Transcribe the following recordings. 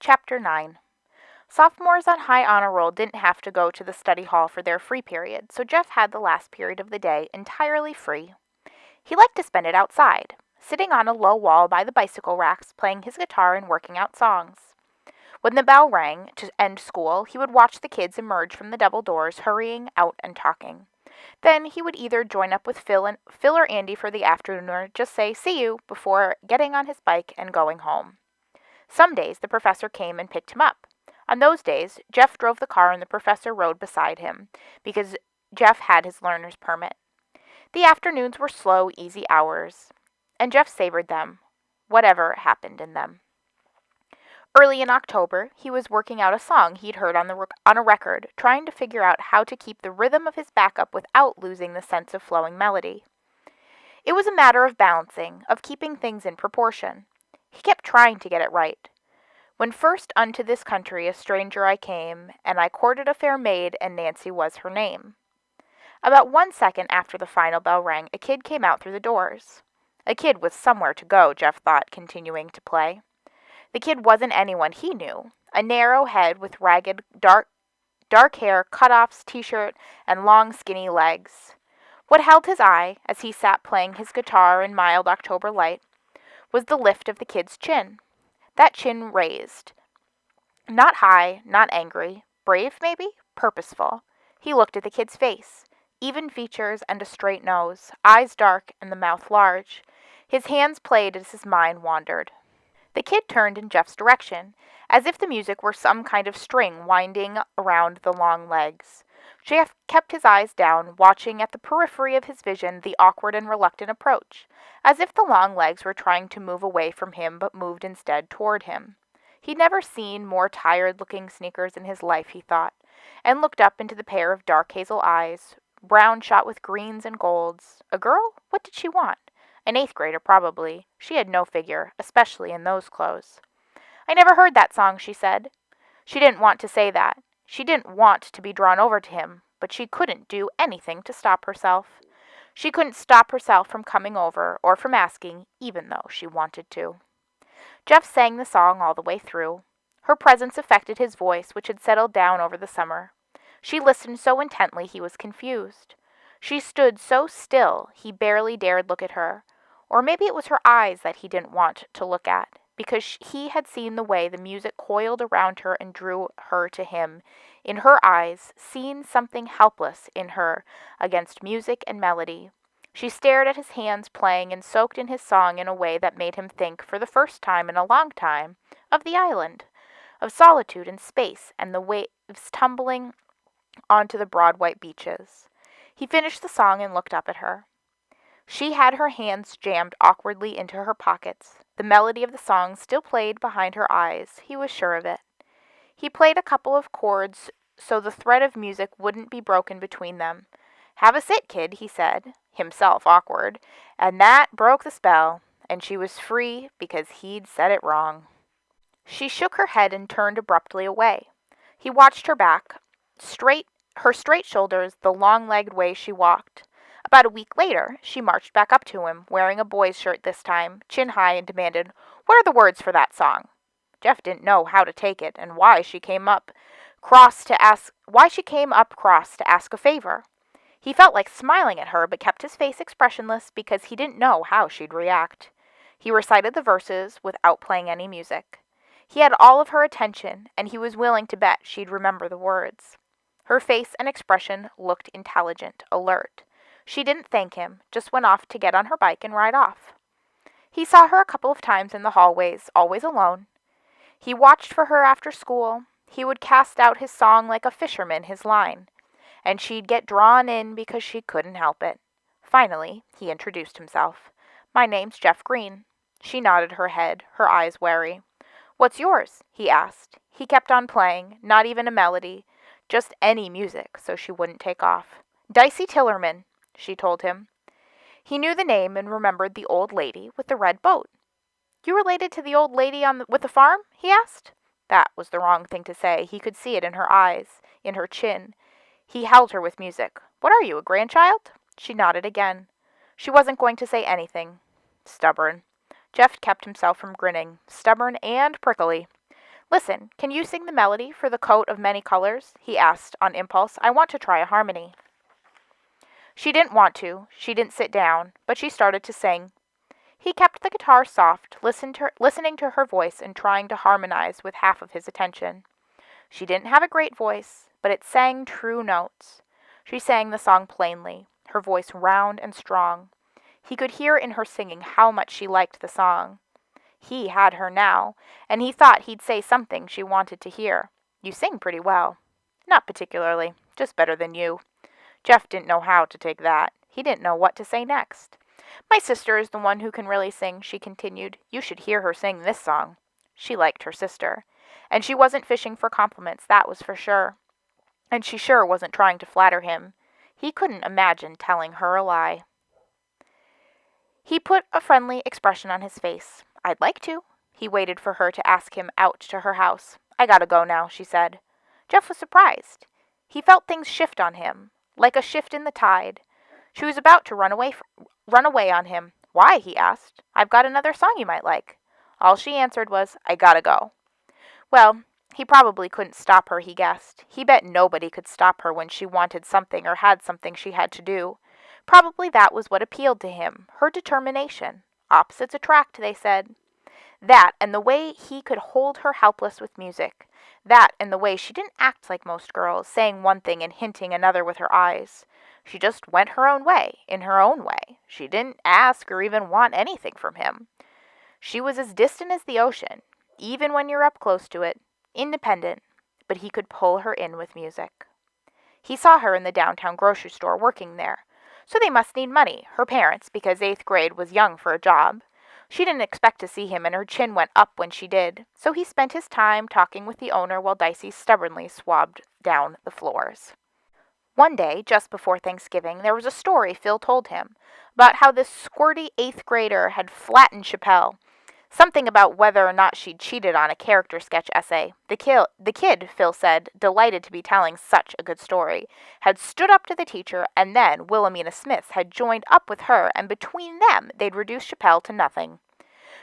Chapter 9. Sophomores on High Honor Roll didn't have to go to the study hall for their free period, so Jeff had the last period of the day entirely free. He liked to spend it outside, sitting on a low wall by the bicycle racks, playing his guitar and working out songs. When the bell rang to end school, he would watch the kids emerge from the double doors, hurrying out and talking. Then he would either join up with Phil or Andy for the afternoon or just say, "See you," before getting on his bike and going home. Some days the professor came and picked him up. On those days, Jeff drove the car and the professor rode beside him, because Jeff had his learner's permit. The afternoons were slow, easy hours, and Jeff savored them, whatever happened in them. Early in October, he was working out a song he'd heard on a record, trying to figure out how to keep the rhythm of his backup without losing the sense of flowing melody. It was a matter of balancing, of keeping things in proportion. He kept trying to get it right. "When first unto this country a stranger I came, and I courted a fair maid, and Nancy was her name." About 1 second after the final bell rang, a kid came out through the doors. A kid with somewhere to go, Jeff thought, continuing to play. The kid wasn't anyone he knew. A narrow head with ragged, dark hair, cut-offs, t-shirt, and long, skinny legs. What held his eye, as he sat playing his guitar in mild October light, was the lift of the kid's chin. That chin raised. Not high, not angry. Brave, maybe? Purposeful. He looked at the kid's face. Even features and a straight nose, eyes dark and the mouth large. His hands played as his mind wandered. The kid turned in Jeff's direction, as if the music were some kind of string winding around the long legs. Jeff kept his eyes down, watching at the periphery of his vision the awkward and reluctant approach, as if the long legs were trying to move away from him but moved instead toward him. He'd never seen more tired-looking sneakers in his life, he thought, and looked up into the pair of dark hazel eyes, brown shot with greens and golds. A girl? What did she want? An 8th grader, probably. She had no figure, especially in those clothes. "I never heard that song," she said. She didn't want to say that. She didn't want to be drawn over to him, but she couldn't do anything to stop herself. She couldn't stop herself from coming over, or from asking, even though she wanted to. Jeff sang the song all the way through. Her presence affected his voice, which had settled down over the summer. She listened so intently he was confused. She stood so still he barely dared look at her. Or maybe it was her eyes that he didn't want to look at, because he had seen the way the music coiled around her and drew her to him. In her eyes, seen something helpless in her against music and melody. She stared at his hands playing and soaked in his song in a way that made him think, for the first time in a long time, of the island, of solitude and space and the waves tumbling onto the broad white beaches. He finished the song and looked up at her. She had her hands jammed awkwardly into her pockets. The melody of the song still played behind her eyes. He was sure of it. He played a couple of chords so the thread of music wouldn't be broken between them. "Have a sit, kid," he said, himself awkward, and that broke the spell, and she was free because he'd said it wrong. She shook her head and turned abruptly away. He watched her back, her straight shoulders, the long-legged way she walked. About a week later, she marched back up to him, wearing a boy's shirt this time, chin high, and demanded, "What are the words for that song?" Jeff didn't know how to take it, and why she came up cross to ask a favor. He felt like smiling at her, but kept his face expressionless because he didn't know how she'd react. He recited the verses without playing any music. He had all of her attention, and he was willing to bet she'd remember the words. Her face and expression looked intelligent, alert. She didn't thank him, just went off to get on her bike and ride off. He saw her a couple of times in the hallways, always alone. He watched for her after school. He would cast out his song like a fisherman his line, and she'd get drawn in because she couldn't help it. Finally, he introduced himself. "My name's Jeff Green." She nodded her head, her eyes wary. "What's yours?" he asked. He kept on playing, not even a melody, just any music, so she wouldn't take off. "Dicey Tillerman," she told him. He knew the name and remembered the old lady with the red boat. "You related to the old lady with the farm?" he asked. That was the wrong thing to say. He could see it in her eyes, in her chin. He held her with music. "What are you, a grandchild?" She nodded again. She wasn't going to say anything. Stubborn. Jeff kept himself from grinning. Stubborn and prickly. Listen, can you sing the melody for the coat of many colors? He asked on impulse. I want to try a harmony. She didn't want to. She didn't sit down, but she started to sing. He kept the guitar soft, listening to her voice and trying to harmonize with half of his attention. She didn't have a great voice, but it sang true notes. She sang the song plainly, her voice round and strong. He could hear in her singing how much she liked the song. He had her now, and he thought he'd say something she wanted to hear. You sing pretty well. Not particularly, just better than you. Jeff didn't know how to take that. He didn't know what to say next. My sister is the one who can really sing, she continued. You should hear her sing this song. She liked her sister. And she wasn't fishing for compliments, that was for sure. And she sure wasn't trying to flatter him. He couldn't imagine telling her a lie. He put a friendly expression on his face. I'd like to. He waited for her to ask him out to her house. I gotta go now, she said. Jeff was surprised. He felt things shift on him, like a shift in the tide. She was about to run away on him. Why? He asked. I've got another song you might like. All she answered was, I gotta go. Well, he probably couldn't stop her, he guessed. He bet nobody could stop her when she wanted something or had something she had to do. Probably that was what appealed to him, her determination. Opposites attract, they said. That and the way he could hold her helpless with music. That and the way she didn't act like most girls, saying one thing and hinting another with her eyes. She just went her own way, in her own way. She didn't ask or even want anything from him. She was as distant as the ocean, even when you're up close to it, independent, but he could pull her in with music. He saw her in the downtown grocery store working there. So they must need money, her parents, because 8th grade was young for a job. She didn't expect to see him, and her chin went up when she did, so he spent his time talking with the owner while Dicey stubbornly swabbed down the floors. One day, just before Thanksgiving, there was a story Phil told him about how this squirty 8th grader had flattened Chappelle. Something about whether or not she'd cheated on a character sketch essay. The kid, Phil said, delighted to be telling such a good story, had stood up to the teacher, and then Wilhelmina Smith had joined up with her, and between them they'd reduced Chappelle to nothing.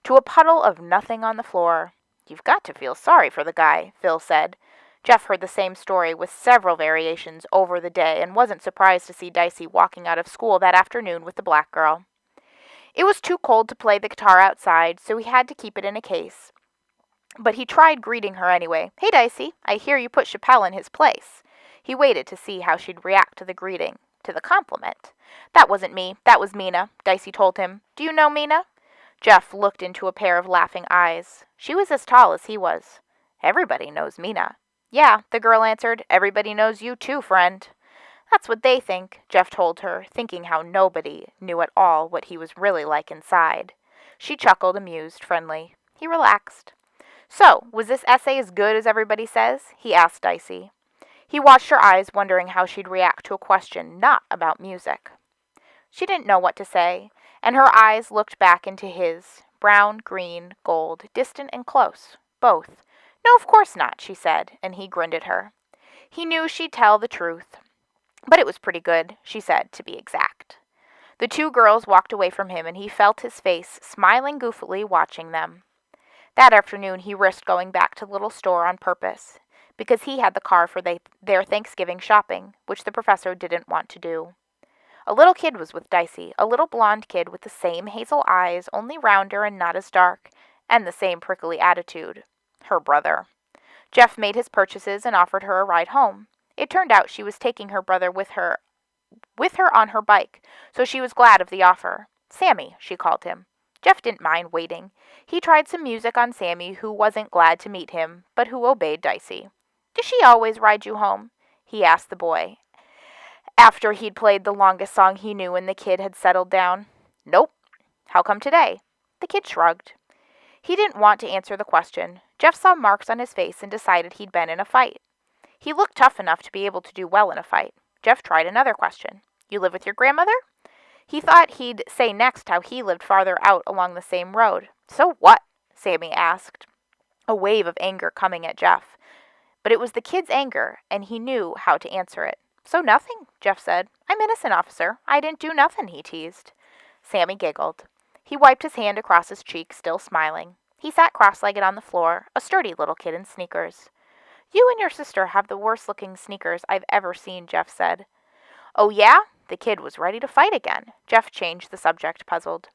To a puddle of nothing on the floor. You've got to feel sorry for the guy, Phil said. Jeff heard the same story with several variations over the day and wasn't surprised to see Dicey walking out of school that afternoon with the black girl. It was too cold to play the guitar outside, so he had to keep it in a case. But he tried greeting her anyway. Hey, Dicey, I hear you put Chappelle in his place. He waited to see how she'd react to the greeting, to the compliment. That wasn't me, that was Mina, Dicey told him. Do you know Mina? Jeff looked into a pair of laughing eyes. She was as tall as he was. Everybody knows Mina. Yeah, the girl answered. Everybody knows you too, friend. That's what they think, Jeff told her, thinking how nobody knew at all what he was really like inside. She chuckled, amused, friendly. He relaxed. So, was this essay as good as everybody says? He asked Dicey. He watched her eyes, wondering how she'd react to a question not about music. She didn't know what to say, and her eyes looked back into his, brown, green, gold, distant and close, both. No, of course not, she said, and he grinned at her. He knew she'd tell the truth. But it was pretty good, she said, to be exact. The two girls walked away from him, and he felt his face, smiling goofily, watching them. That afternoon he risked going back to the little store on purpose, because he had the car for their Thanksgiving shopping, which the professor didn't want to do. A little kid was with Dicey, a little blonde kid with the same hazel eyes, only rounder and not as dark, and the same prickly attitude. Her brother. Jeff made his purchases and offered her a ride home. It turned out she was taking her brother with her on her bike, so she was glad of the offer. Sammy, she called him. Jeff didn't mind waiting. He tried some music on Sammy, who wasn't glad to meet him, but who obeyed Dicey. Does she always ride you home? He asked the boy, after he'd played the longest song he knew and the kid had settled down. Nope. How come today? The kid shrugged. He didn't want to answer the question. Jeff saw marks on his face and decided he'd been in a fight. He looked tough enough to be able to do well in a fight. Jeff tried another question. You live with your grandmother? He thought he'd say next how he lived farther out along the same road. So what? Sammy asked, a wave of anger coming at Jeff. But it was the kid's anger, and he knew how to answer it. So nothing, Jeff said. I'm innocent, officer. I didn't do nothing, he teased. Sammy giggled. He wiped his hand across his cheek, still smiling. He sat cross-legged on the floor, a sturdy little kid in sneakers. "You and your sister have the worst-looking sneakers I've ever seen," Jeff said. "Oh, yeah?" The kid was ready to fight again. Jeff changed the subject, puzzled.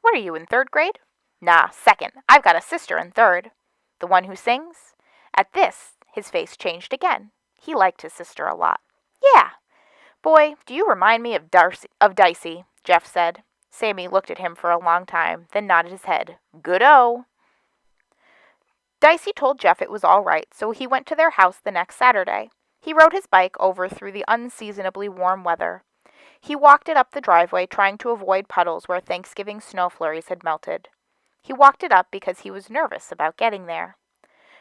"What are you, in third grade?" "Nah, second. I've got a sister in third." "The one who sings?" At this, his face changed again. He liked his sister a lot. "Yeah." "Boy, do you remind me of Dicey," Jeff said. Sammy looked at him for a long time, then nodded his head. "Good-o." Dicey told Jeff it was all right, so he went to their house the next Saturday. He rode his bike over through the unseasonably warm weather. He walked it up the driveway, trying to avoid puddles where Thanksgiving snow flurries had melted. He walked it up because he was nervous about getting there.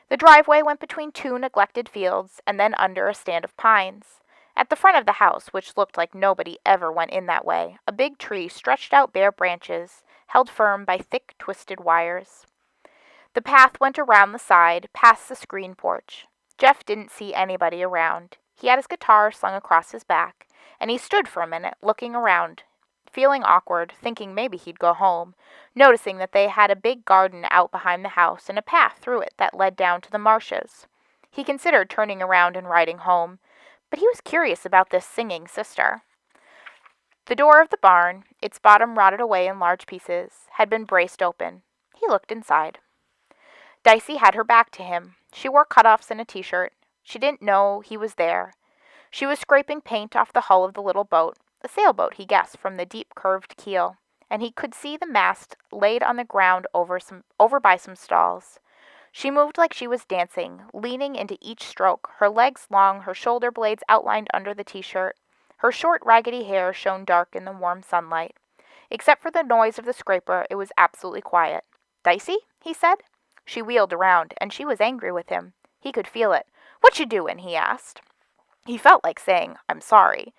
The driveway went between two neglected fields and then under a stand of pines. At the front of the house, which looked like nobody ever went in that way, a big tree stretched out bare branches, held firm by thick, twisted wires. The path went around the side, past the screen porch. Jeff didn't see anybody around. He had his guitar slung across his back, and he stood for a minute, looking around, feeling awkward, thinking maybe he'd go home, noticing that they had a big garden out behind the house and a path through it that led down to the marshes. He considered turning around and riding home, but he was curious about this singing sister. The door of the barn, its bottom rotted away in large pieces, had been braced open. He looked inside. Dicey had her back to him. She wore cutoffs and a t-shirt. She didn't know he was there. She was scraping paint off the hull of the little boat, a sailboat, he guessed, from the deep curved keel, and he could see the mast laid on the ground over by some stalls. She moved like she was dancing, leaning into each stroke, her legs long, her shoulder blades outlined under the t-shirt. Her short, raggedy hair shone dark in the warm sunlight. Except for the noise of the scraper, it was absolutely quiet. "Dicey?" he said. She wheeled around, and she was angry with him. He could feel it. "What you doin'?" he asked. He felt like saying, "I'm sorry."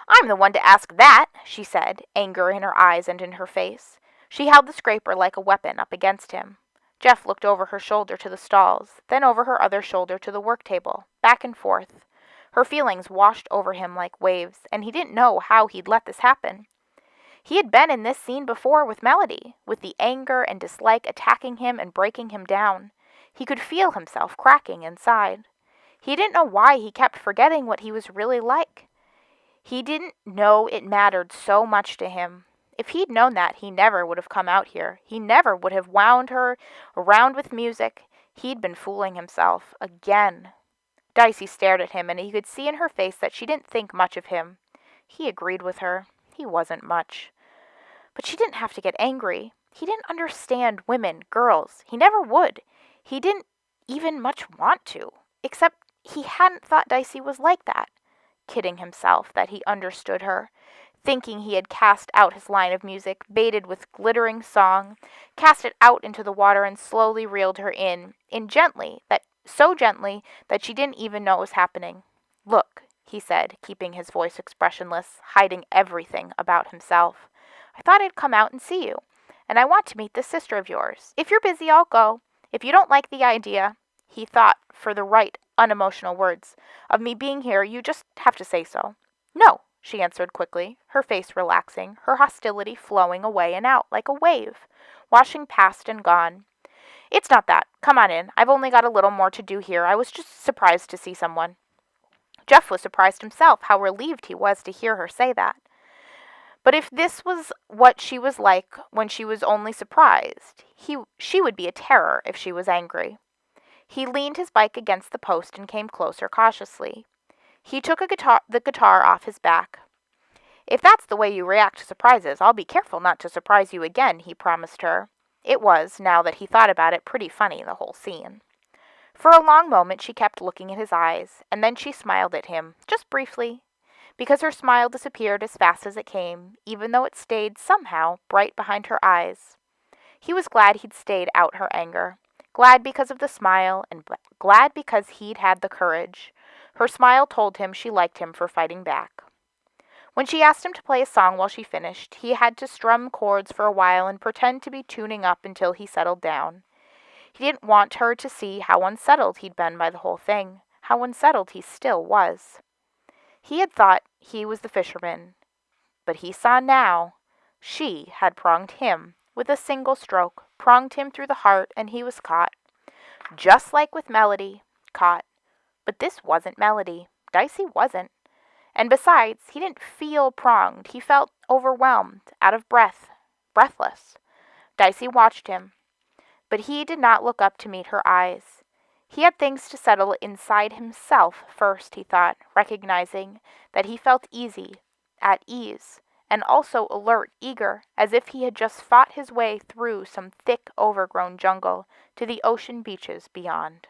"I'm the one to ask that," she said, anger in her eyes and in her face. She held the scraper like a weapon up against him. Jeff looked over her shoulder to the stalls, then over her other shoulder to the work table, back and forth. Her feelings washed over him like waves, and he didn't know how he'd let this happen. He had been in this scene before with Melody, with the anger and dislike attacking him and breaking him down. He could feel himself cracking inside. He didn't know why he kept forgetting what he was really like. He didn't know it mattered so much to him. If he'd known that, he never would have come out here. He never would have wound her around with music. He'd been fooling himself again. Dicey stared at him, and he could see in her face that she didn't think much of him. He agreed with her. He wasn't much. But she didn't have to get angry. He didn't understand women, girls. He never would. He didn't even much want to, except he hadn't thought Dicey was like that. Kidding himself that he understood her, thinking he had cast out his line of music, baited with glittering song, cast it out into the water and slowly reeled her in so gently that she didn't even know it was happening. "Look," he said, keeping his voice expressionless, hiding everything about himself. "I thought I'd come out and see you, and I want to meet this sister of yours. If you're busy, I'll go. If you don't like the idea," he thought for the right, unemotional words, "of me being here, you just have to say so." "No," she answered quickly, her face relaxing, her hostility flowing away and out like a wave, washing past and gone. "It's not that. Come on in. I've only got a little more to do here. I was just surprised to see someone." Jeff was surprised himself how relieved he was to hear her say that. But if this was what she was like when she was only surprised, she would be a terror if she was angry. He leaned his bike against the post and came closer cautiously. He took the guitar off his back. "If that's the way you react to surprises, I'll be careful not to surprise you again," he promised her. It was, now that he thought about it, pretty funny, the whole scene. For a long moment she kept looking at his eyes, and then she smiled at him, just briefly, because her smile disappeared as fast as it came, even though it stayed, somehow, bright behind her eyes. He was glad he'd stayed out her anger. Glad because of the smile, and glad because he'd had the courage. Her smile told him she liked him for fighting back. When she asked him to play a song while she finished, he had to strum chords for a while and pretend to be tuning up until he settled down. He didn't want her to see how unsettled he'd been by the whole thing, how unsettled he still was. He had thought he was the fisherman, but he saw now she had pronged him with a single stroke, pronged him through the heart, and he was caught. Just like with Melody, caught. But this wasn't Melody. Dicey wasn't. And besides, he didn't feel pronged. He felt overwhelmed, out of breath, breathless. Dicey watched him, but he did not look up to meet her eyes. He had things to settle inside himself first, he thought, recognizing that he felt easy, at ease, and also alert, eager, as if he had just fought his way through some thick, overgrown jungle to the ocean beaches beyond.